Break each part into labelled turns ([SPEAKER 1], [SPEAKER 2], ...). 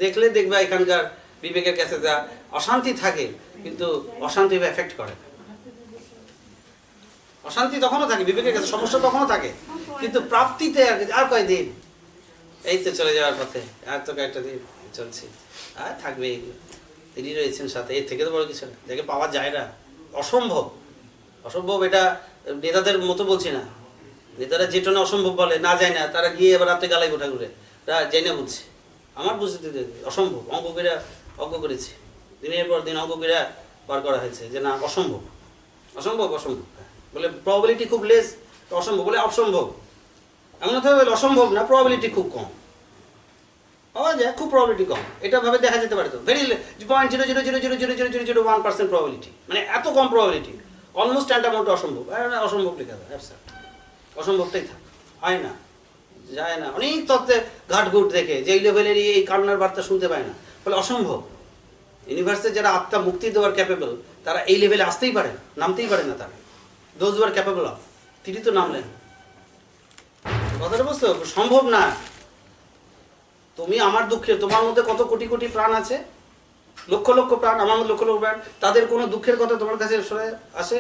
[SPEAKER 1] দেখলে দেখবে এখানকার বিবেকের কাছে যা অশান্তি থাকে, কিন্তু অশান্তি এফেক্ট করে না। অশান্তি তখনও থাকে, বিবেকের কাছে সমস্যা তখনও থাকে, কিন্তু প্রাপ্তিতে আর কয়দিন, এই তো চলে যাওয়ার পথে, আর তো কয়েকটা দিন চলছে, আর থাকবে। তিনি রয়েছেন সাথে, এর থেকে তো বড় কিছু না, যাকে পাওয়া যায় না। অসম্ভব, অসম্ভব এটা নেতাদের মতো বলছি না। নেতারা যেটা না অসম্ভব বলে, না যায় না, তারা গিয়ে এবার রাত্রে গালাই গোঠা করে যাই না বলছে। আমার বুঝতে অসম্ভব, অঙ্ক করে অঙ্ক করেছি, দিনের পর দিন অঙ্ক করে বার করা হয়েছে যে না অসম্ভব, অসম্ভব, অসম্ভব বলে প্রবাবিলিটি খুব লেস, অসম্ভব বলে অসম্ভব। এমন হতে হবে অসম্ভব না, প্রবাবিলিটি খুব কম পাওয়া যায়, খুব প্রবাবিলিটি কম। এটা ভাবে দেখা যেতে পারে তো ভেরি 0.000000001% প্রবাবিলিটি, মানে এত কম প্রবাবিলিটি, অলমোস্ট ট্যান্টামাউন্ট অসম্ভব। অসম্ভব লেখা যায়, অসম্ভবটাই থাক, হয় না, যায় না। অনেক তত্ত্বে ঘাটঘুট দেখে যে এই লেভেলের এই কান্নার বার্তা শুনতে পায় না, ফলে অসম্ভব। ইউনিভার্সে যারা আত্মা মুক্তি দেওয়ার ক্যাপেবল, তারা এই লেভেলে আসতেই পারে না, নামতেই পারে না। তারা those who R capable of, তিনি তো নামলেন। কথাটা বুঝতে হবে, সম্ভব না। তুমি আমার দুঃখে, তোমার মধ্যে কত কোটি কোটি প্রাণ আছে, লক্ষ লক্ষ প্রাণ, আমার মধ্যে লক্ষ লক্ষ প্রাণ, তাদের কোনো দুঃখের কথা তোমার কাছে আসে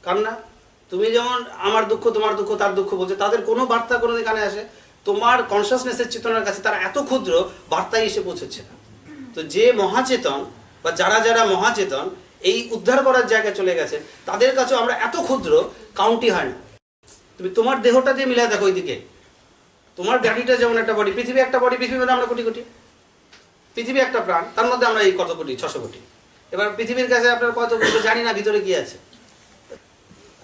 [SPEAKER 1] কান্না? তুমি যেমন আমার দুঃখ, তোমার দুঃখ, তার দুঃখ বলছে, তাদের কোনো বার্তা কোনো কানে আসে? তোমার কনসিয়াসনেসের চেতনার কাছে তারা এত ক্ষুদ্র, বার্তাই এসে পৌঁছচ্ছে না। তো যে মহাচেতন বা যারা যারা মহাচেতন এই উদ্ধার করার জায়গায় চলে গেছে, তাদের কাছেও আমরা এত ক্ষুদ্র, কাউন্টই হয় না। তুমি তোমার দেহটা দিয়ে মিলাই দেখো, ওইদিকে তোমার বডিটা যেমন একটা বডি, পৃথিবী একটা বডি, পৃথিবীর মধ্যে আমরা কোটি কোটি, পৃথিবী একটা প্রাণ, তার মধ্যে আমরা এই কত কোটি, 600 কোটি। এবার পৃথিবীর কাছে আপনার কত জানি না ভিতরে কি আছে।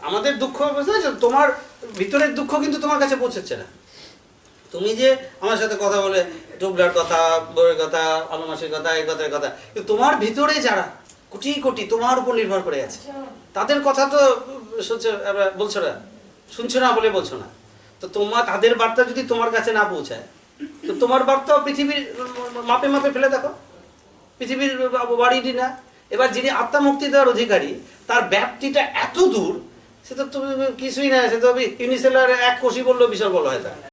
[SPEAKER 1] আমাদের দুঃখ, বুঝতে পারছো, তোমার ভিতরের দুঃখ কিন্তু তোমার কাছে পৌঁছচ্ছে না। তুমি যে আমার সাথে কথা বলে টুবলার কথা, বউয়ের কথা, আলু মাসির কথা, এই কথা, এই কথা, কিন্তু তোমার ভিতরে যারা কোটি কোটি তোমার উপর নির্ভর করে আছে, তাদের কথা তো বলছো না, শুনছো না বলে বলছো না। তো তোমার তাদের বার্তা যদি তোমার কাছে না পৌঁছায়, তো তোমার বার্তা পৃথিবীর মাপে মাপে ফেলে দেখো, পৃথিবীর বাড়িটি না। এবার যিনি আত্মা মুক্তি দেওয়ার অধিকারী, তার ব্যাপ্তিটা এত দূর, সে তো তুমি কিছুই না, সে তো ইউনিসেলার এক কোষই বললেও বিশাল বলা হয়। তা